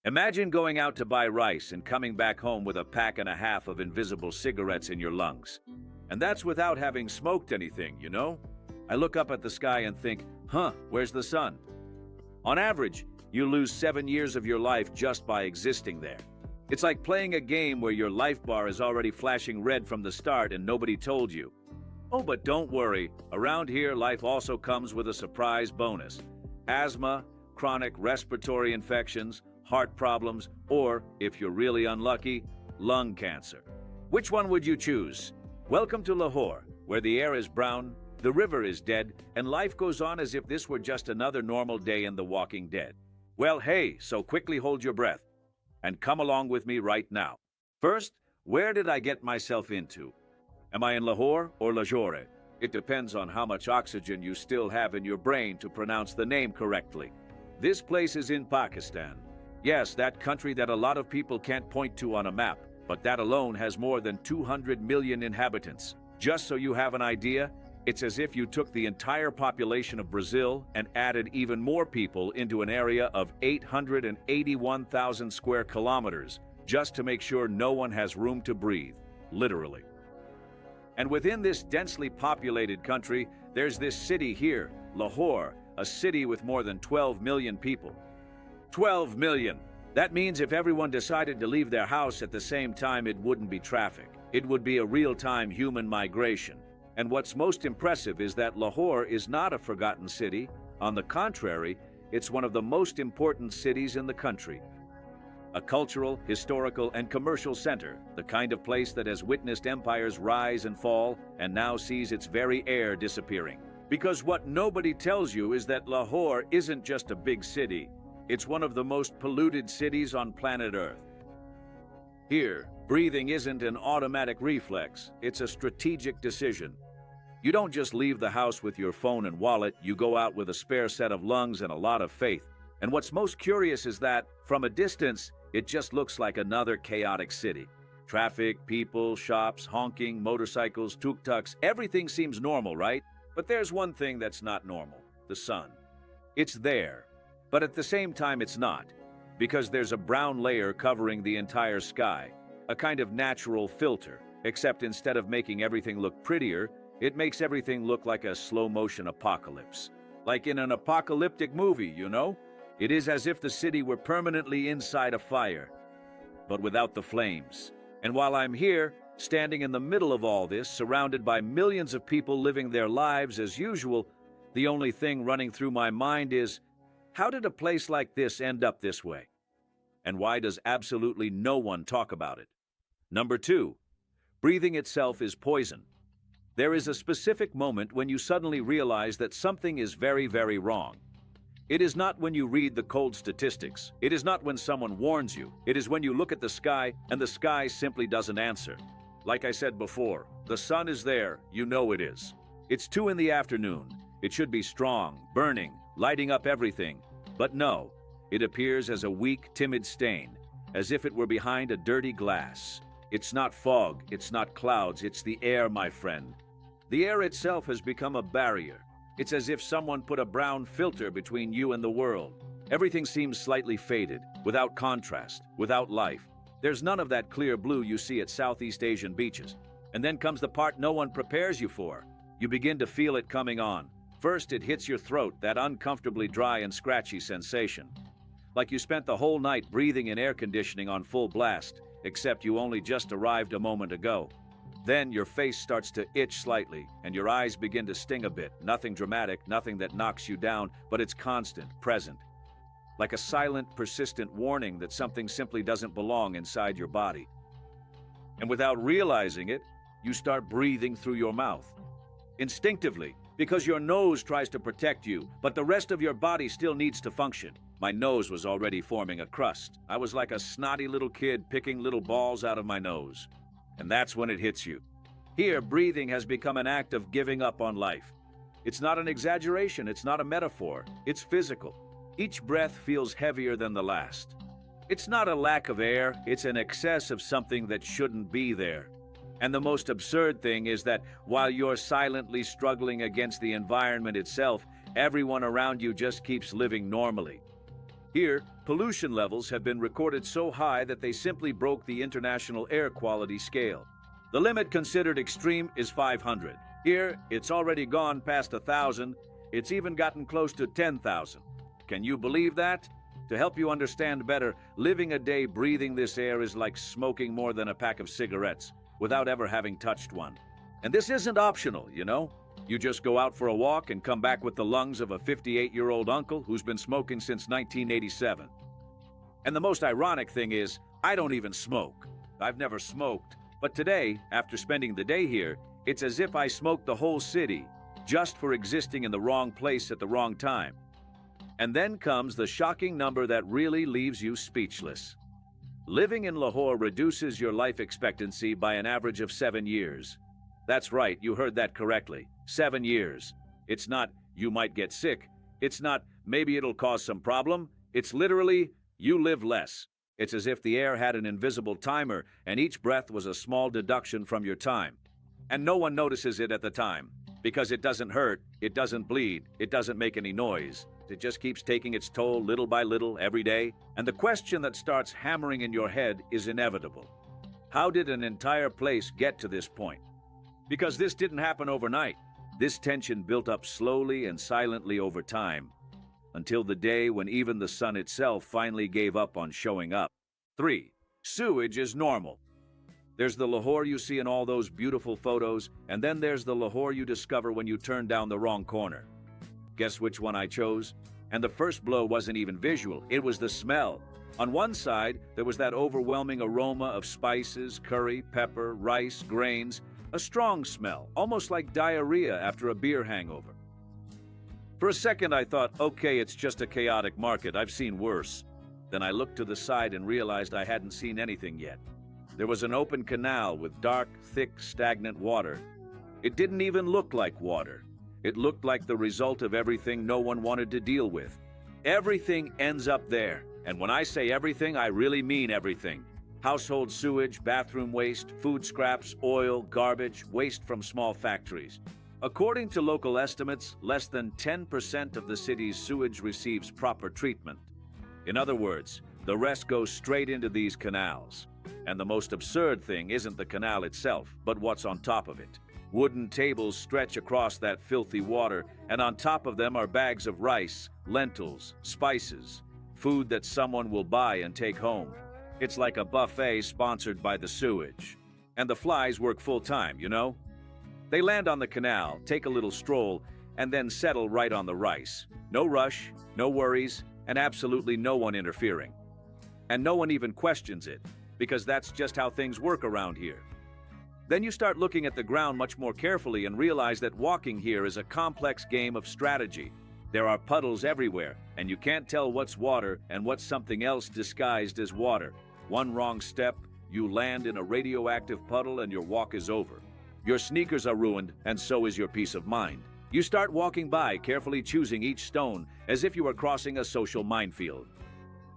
Imagine going out to buy rice and coming back home with a pack and a half of invisible cigarettes in your lungs. And that's without having smoked anything, you know? I look up at the sky and think, where's the sun? On average, you lose 7 years of your life just by existing there. It's like playing a game where your life bar is already flashing red from the start and nobody told you. Oh, but don't worry, around here life also comes with a surprise bonus. Asthma, chronic respiratory infections, heart problems, or, if you're really unlucky, lung cancer. Which one would you choose? Welcome to Lahore, where the air is brown, the river is dead, and life goes on as if this were just another normal day in The Walking Dead. Well, hey, so quickly hold your breath and come along with me right now. First, where did I get myself into? Am I in Lahore or Lahore? It depends on how much oxygen you still have in your brain to pronounce the name correctly. This place is in Pakistan. Yes, that country that a lot of people can't point to on a map, but that alone has more than 200 million inhabitants. Just so you have an idea, it's as if you took the entire population of Brazil and added even more people into an area of 881,000 square kilometers, just to make sure no one has room to breathe, literally. And within this densely populated country, there's this city here, Lahore, a city with more than 12 million people. 12 million! That means if everyone decided to leave their house at the same time, it wouldn't be traffic. It would be a real-time human migration. And what's most impressive is that Lahore is not a forgotten city. On the contrary, it's one of the most important cities in the country. A cultural, historical, and commercial center, the kind of place that has witnessed empires rise and fall and now sees its very air disappearing. Because what nobody tells you is that Lahore isn't just a big city. It's one of the most polluted cities on planet Earth. Here, breathing isn't an automatic reflex, it's a strategic decision. You don't just leave the house with your phone and wallet, you go out with a spare set of lungs and a lot of faith. And what's most curious is that, from a distance, it just looks like another chaotic city. Traffic, people, shops, honking, motorcycles, tuk-tuks, everything seems normal, right? But there's one thing that's not normal: the sun. It's there, but at the same time it's not, because there's a brown layer covering the entire sky, a kind of natural filter, except instead of making everything look prettier, it makes everything look like a slow-motion apocalypse. Like in an apocalyptic movie, you know? It is as if the city were permanently inside a fire, but without the flames. And while I'm here, standing in the middle of all this, surrounded by millions of people living their lives as usual, the only thing running through my mind is, how did a place like this end up this way? And why does absolutely no one talk about it? Number 2, breathing itself is poison. There is a specific moment when you suddenly realize that something is very, very wrong. It is not when you read the cold statistics. It is not when someone warns you. It is when you look at the sky and the sky simply doesn't answer. Like I said before, the sun is there, you know it is. It's 2 in the afternoon. It should be strong, burning, lighting up everything. But no, it appears as a weak, timid stain, as if it were behind a dirty glass. It's not fog, it's not clouds, it's the air, my friend. The air itself has become a barrier. It's as if someone put a brown filter between you and the world. Everything seems slightly faded, without contrast, without life. There's none of that clear blue you see at Southeast Asian beaches. And then comes the part no one prepares you for. You begin to feel it coming on. First, it hits your throat, that uncomfortably dry and scratchy sensation. Like you spent the whole night breathing in air conditioning on full blast, except you only just arrived a moment ago. Then your face starts to itch slightly, and your eyes begin to sting a bit. Nothing dramatic, nothing that knocks you down, but it's constant, present. Like a silent, persistent warning that something simply doesn't belong inside your body. And without realizing it, you start breathing through your mouth. Instinctively, because your nose tries to protect you, but the rest of your body still needs to function. My nose was already forming a crust. I was like a snotty little kid picking little balls out of my nose. And that's when it hits you. Here, breathing has become an act of giving up on life. It's not an exaggeration, it's not a metaphor, it's physical. Each breath feels heavier than the last. It's not a lack of air, it's an excess of something that shouldn't be there. And the most absurd thing is that while you're silently struggling against the environment itself, everyone around you just keeps living normally. Here, pollution levels have been recorded so high that they simply broke the international air quality scale. The limit considered extreme is 500. Here, it's already gone past 1,000. It's even gotten close to 10,000. Can you believe that? To help you understand better, living a day breathing this air is like smoking more than a pack of cigarettes without ever having touched one. And this isn't optional, you know? You just go out for a walk and come back with the lungs of a 58-year-old uncle who's been smoking since 1987. And the most ironic thing is, I don't even smoke. I've never smoked. But today, after spending the day here, it's as if I smoked the whole city, just for existing in the wrong place at the wrong time. And then comes the shocking number that really leaves you speechless. Living in Lahore reduces your life expectancy by an average of 7 years. That's right, you heard that correctly. 7 years. It's not, you might get sick. It's not, maybe it'll cause some problem. It's literally, you live less. It's as if the air had an invisible timer and each breath was a small deduction from your time. And no one notices it at the time, because it doesn't hurt, it doesn't bleed, it doesn't make any noise. It just keeps taking its toll little by little every day. And the question that starts hammering in your head is inevitable. How did an entire place get to this point? Because this didn't happen overnight. This tension built up slowly and silently over time, until the day when even the sun itself finally gave up on showing up. 3. Sewage is normal. There's the Lahore you see in all those beautiful photos, and then there's the Lahore you discover when you turn down the wrong corner. Guess which one I chose? And the first blow wasn't even visual, it was the smell. On one side, there was that overwhelming aroma of spices, curry, pepper, rice, grains, a strong smell, almost like diarrhea after a beer hangover. For a second I thought, okay, it's just a chaotic market, I've seen worse. Then I looked to the side and realized I hadn't seen anything yet. There was an open canal with dark, thick, stagnant water. It didn't even look like water. It looked like the result of everything no one wanted to deal with. Everything ends up there. And when I say everything, I really mean everything. Household sewage, bathroom waste, food scraps, oil, garbage, waste from small factories. According to local estimates, less than 10% of the city's sewage receives proper treatment. In other words, the rest goes straight into these canals. And the most absurd thing isn't the canal itself, but what's on top of it. Wooden tables stretch across that filthy water, and on top of them are bags of rice, lentils, spices, food that someone will buy and take home. It's like a buffet sponsored by the sewage. And the flies work full-time, you know? They land on the canal, take a little stroll, and then settle right on the rice. No rush, no worries, and absolutely no one interfering. And no one even questions it, because that's just how things work around here. Then you start looking at the ground much more carefully and realize that walking here is a complex game of strategy. There are puddles everywhere, and you can't tell what's water and what's something else disguised as water. One wrong step, you land in a radioactive puddle and your walk is over. Your sneakers are ruined, and so is your peace of mind. You start walking by, carefully choosing each stone, as if you were crossing a social minefield.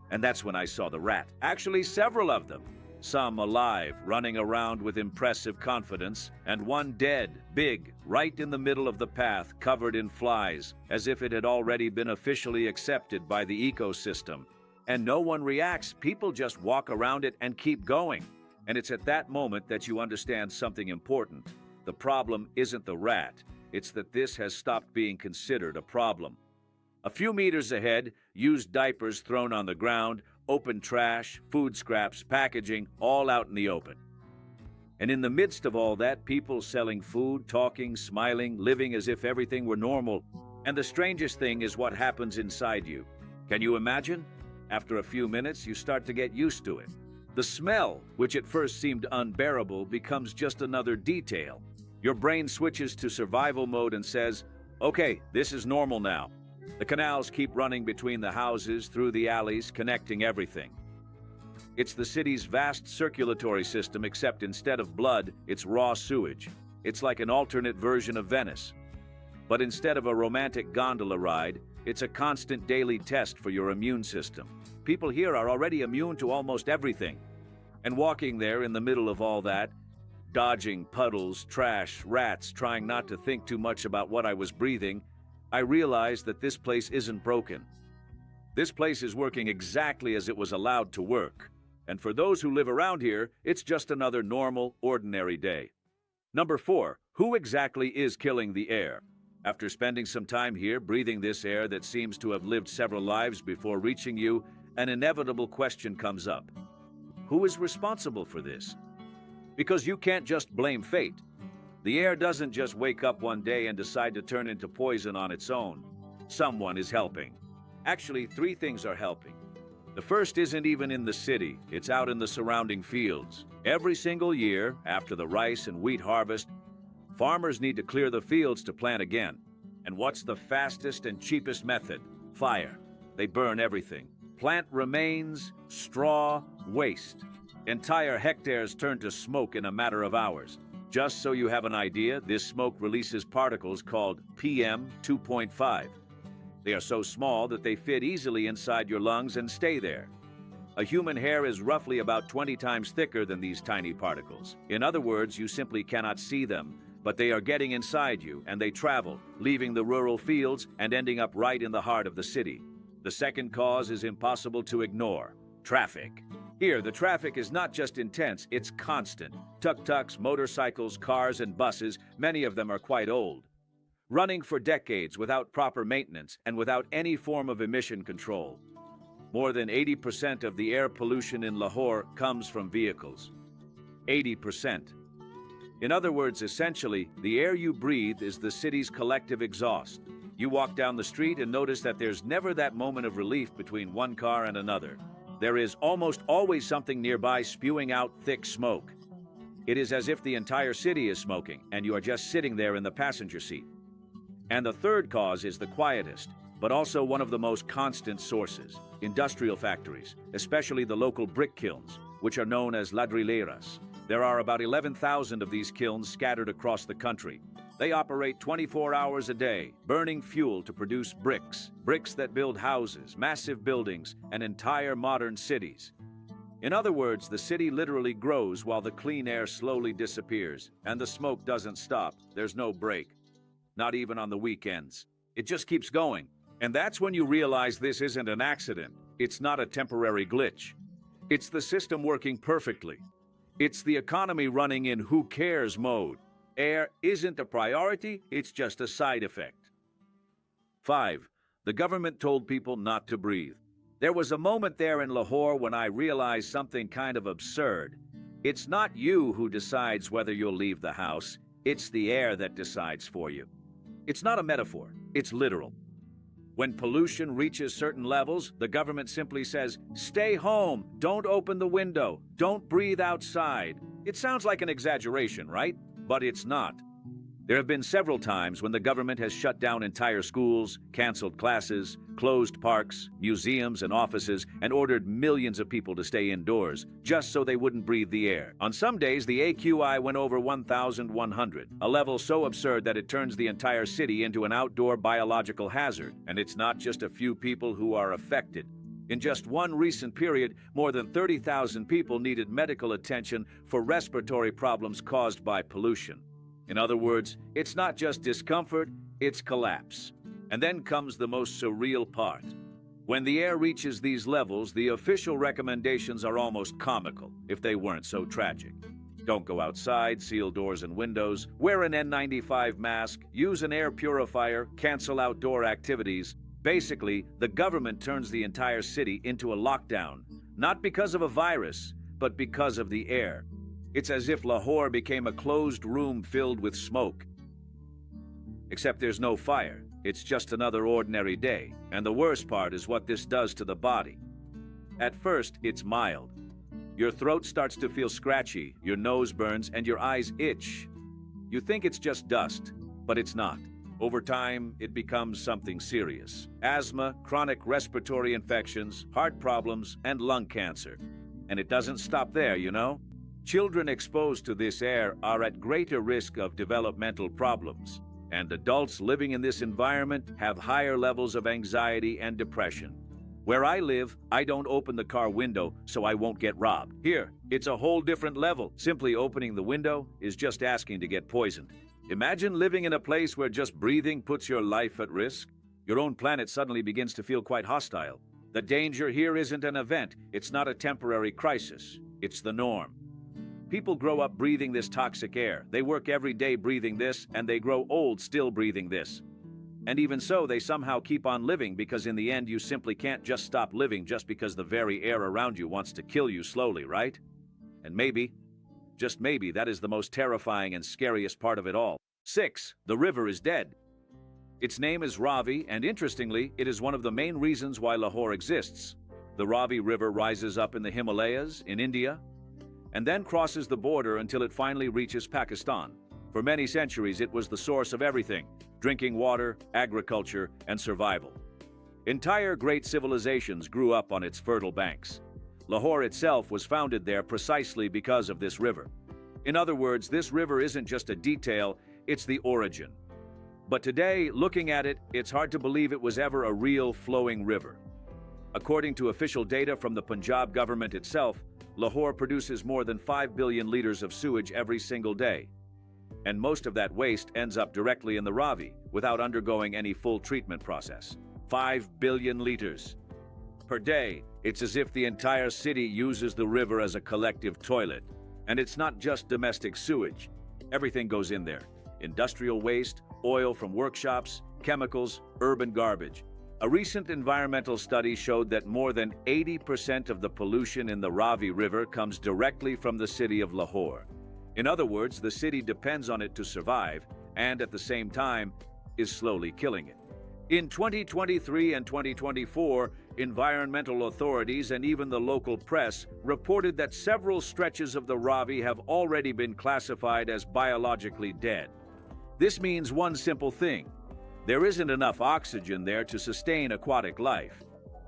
And that's when I saw the rat. Actually, several of them. Some alive, running around with impressive confidence, and one dead, big, right in the middle of the path, covered in flies, as if it had already been officially accepted by the ecosystem. And no one reacts, people just walk around it and keep going. And it's at that moment that you understand something important. The problem isn't the rat, it's that this has stopped being considered a problem. A few meters ahead, used diapers thrown on the ground, open trash, food scraps, packaging, all out in the open. And in the midst of all that, people selling food, talking, smiling, living as if everything were normal. And the strangest thing is what happens inside you. Can you imagine? After a few minutes, you start to get used to it. The smell, which at first seemed unbearable, becomes just another detail. Your brain switches to survival mode and says, okay, this is normal now. The canals keep running between the houses, through the alleys, connecting everything. It's the city's vast circulatory system, except instead of blood, it's raw sewage. It's like an alternate version of Venice. But instead of a romantic gondola ride, it's a constant daily test for your immune system. People here are already immune to almost everything. And walking there in the middle of all that, dodging puddles, trash, rats, trying not to think too much about what I was breathing, I realized that this place isn't broken. This place is working exactly as it was allowed to work. And for those who live around here, it's just another normal, ordinary day. Number 4, who exactly is killing the air? After spending some time here breathing this air that seems to have lived several lives before reaching you, an inevitable question comes up. Who is responsible for this? Because you can't just blame fate. The air doesn't just wake up one day and decide to turn into poison on its own. Someone is helping. Actually, 3 things are helping. The first isn't even in the city, it's out in the surrounding fields. Every single year, after the rice and wheat harvest, farmers need to clear the fields to plant again. And what's the fastest and cheapest method? Fire. They burn everything. Plant remains, straw, waste. Entire hectares turn to smoke in a matter of hours. Just so you have an idea, this smoke releases particles called PM 2.5. They are so small that they fit easily inside your lungs and stay there. A human hair is roughly about 20 times thicker than these tiny particles. In other words, you simply cannot see them, but they are getting inside you, and they travel, leaving the rural fields and ending up right in the heart of the city. The second cause is impossible to ignore: traffic. Here, the traffic is not just intense, it's constant. Tuk-tuks, motorcycles, cars, and buses, many of them are quite old, running for decades without proper maintenance and without any form of emission control. More than 80% of the air pollution in Lahore comes from vehicles. 80%. In other words, essentially, the air you breathe is the city's collective exhaust. You walk down the street and notice that there's never that moment of relief between one car and another. There is almost always something nearby spewing out thick smoke. It is as if the entire city is smoking, and you are just sitting there in the passenger seat. And the third cause is the quietest, but also one of the most constant sources: industrial factories, especially the local brick kilns, which are known as ladrilleras. There are about 11,000 of these kilns scattered across the country. They operate 24 hours a day, burning fuel to produce bricks that build houses, massive buildings, and entire modern cities. In other words, the city literally grows while the clean air slowly disappears, and the smoke doesn't stop. There's no break. Not even on the weekends. It just keeps going. And that's when you realize this isn't an accident. It's not a temporary glitch. It's the system working perfectly. It's the economy running in who cares mode. Air isn't a priority, it's just a side effect. 5. The government told people not to breathe. There was a moment there in Lahore when I realized something kind of absurd. It's not you who decides whether you'll leave the house. It's the air that decides for you. It's not a metaphor, it's literal. When pollution reaches certain levels, the government simply says, "Stay home, don't open the window, don't breathe outside." It sounds like an exaggeration, right? But it's not. There have been several times when the government has shut down entire schools, canceled classes, closed parks, museums, and offices, and ordered millions of people to stay indoors, just so they wouldn't breathe the air. On some days, the AQI went over 1,100, a level so absurd that it turns the entire city into an outdoor biological hazard. And it's not just a few people who are affected. In just one recent period, more than 30,000 people needed medical attention for respiratory problems caused by pollution. In other words, it's not just discomfort, it's collapse. And then comes the most surreal part. When the air reaches these levels, the official recommendations are almost comical, if they weren't so tragic. Don't go outside, seal doors and windows, wear an N95 mask, use an air purifier, cancel outdoor activities. Basically, the government turns the entire city into a lockdown, not because of a virus, but because of the air. It's as if Lahore became a closed room filled with smoke. Except there's no fire. It's just another ordinary day. And the worst part is what this does to the body. At first, it's mild. Your throat starts to feel scratchy, your nose burns, and your eyes itch. You think it's just dust, but it's not. Over time, it becomes something serious. Asthma, chronic respiratory infections, heart problems, and lung cancer. And it doesn't stop there, you know? Children exposed to this air are at greater risk of developmental problems, and adults living in this environment have higher levels of anxiety and depression. Where I live, I don't open the car window so I won't get robbed. Here, it's a whole different level. Simply opening the window is just asking to get poisoned. Imagine living in a place where just breathing puts your life at risk. Your own planet suddenly begins to feel quite hostile. The danger here isn't an event, it's not a temporary crisis, it's the norm. People grow up breathing this toxic air, they work every day breathing this, and they grow old still breathing this. And even so, they somehow keep on living because in the end you simply can't just stop living just because the very air around you wants to kill you slowly, right? And maybe, just maybe, that is the most terrifying and scariest part of it all. 6. The river is dead. Its name is Ravi, and interestingly, it is one of the main reasons why Lahore exists. The Ravi River rises up in the Himalayas, in India, and then crosses the border until it finally reaches Pakistan. For many centuries, it was the source of everything: drinking water, agriculture, and survival. Entire great civilizations grew up on its fertile banks. Lahore itself was founded there precisely because of this river. In other words, this river isn't just a detail, it's the origin. But today, looking at it, it's hard to believe it was ever a real flowing river. According to official data from the Punjab government itself, Lahore produces more than 5 billion liters of sewage every single day. And most of that waste ends up directly in the Ravi, without undergoing any full treatment process. 5 billion liters per day. It's as if the entire city uses the river as a collective toilet. And it's not just domestic sewage. Everything goes in there. Industrial waste, oil from workshops, chemicals, urban garbage. A recent environmental study showed that more than 80% of the pollution in the Ravi River comes directly from the city of Lahore. In other words, the city depends on it to survive, and at the same time, is slowly killing it. In 2023 and 2024, environmental authorities and even the local press reported that several stretches of the Ravi have already been classified as biologically dead. This means one simple thing: there isn't enough oxygen there to sustain aquatic life.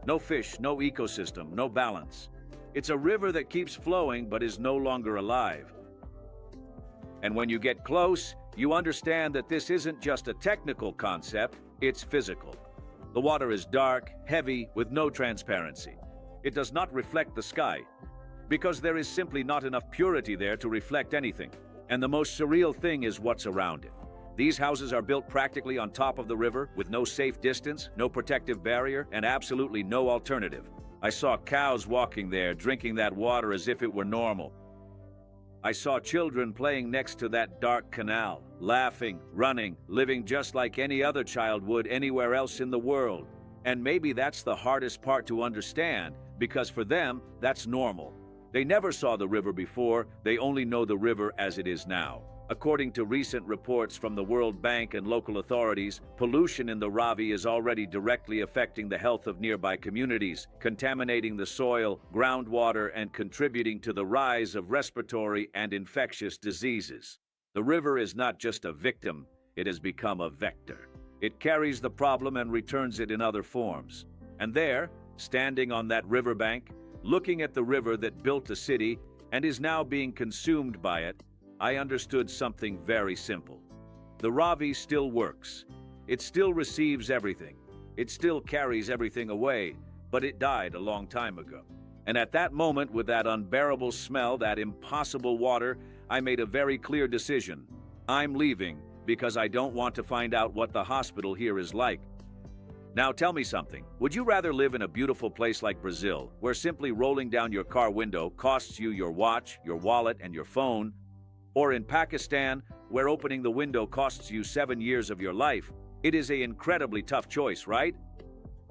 No fish, no ecosystem, no balance. It's a river that keeps flowing but is no longer alive. And when you get close, you understand that this isn't just a technical concept, it's physical. The water is dark, heavy, with no transparency. It does not reflect the sky, because there is simply not enough purity there to reflect anything. And the most surreal thing is what's around it. These houses are built practically on top of the river, with no safe distance, no protective barrier, and absolutely no alternative. I saw cows walking there, drinking that water as if it were normal. I saw children playing next to that dark canal, laughing, running, living just like any other child would anywhere else in the world. And maybe that's the hardest part to understand, because for them, that's normal. They never saw the river before, they only know the river as it is now. According to recent reports from the World Bank and local authorities, pollution in the Ravi is already directly affecting the health of nearby communities, contaminating the soil, groundwater, and contributing to the rise of respiratory and infectious diseases. The river is not just a victim, it has become a vector. It carries the problem and returns it in other forms. And there, standing on that riverbank, looking at the river that built a city and is now being consumed by it, I understood something very simple. The Ravi still works. It still receives everything. It still carries everything away, but it died a long time ago. And at that moment, with that unbearable smell, that impossible water, I made a very clear decision. I'm leaving because I don't want to find out what the hospital here is like. Now tell me something. Would you rather live in a beautiful place like Brazil, where simply rolling down your car window costs you your watch, your wallet, and your phone, or in Pakistan, where opening the window costs you 7 years of your life? It is an incredibly tough choice, right?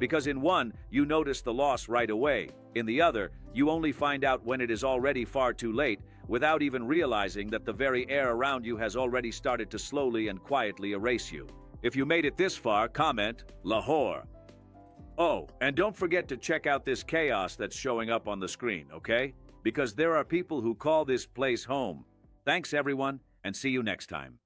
Because in one, you notice the loss right away. In the other, you only find out when it is already far too late, without even realizing that the very air around you has already started to slowly and quietly erase you. If you made it this far, comment Lahore. Oh, and don't forget to check out this chaos that's showing up on the screen, okay? Because there are people who call this place home. Thanks everyone, and see you next time.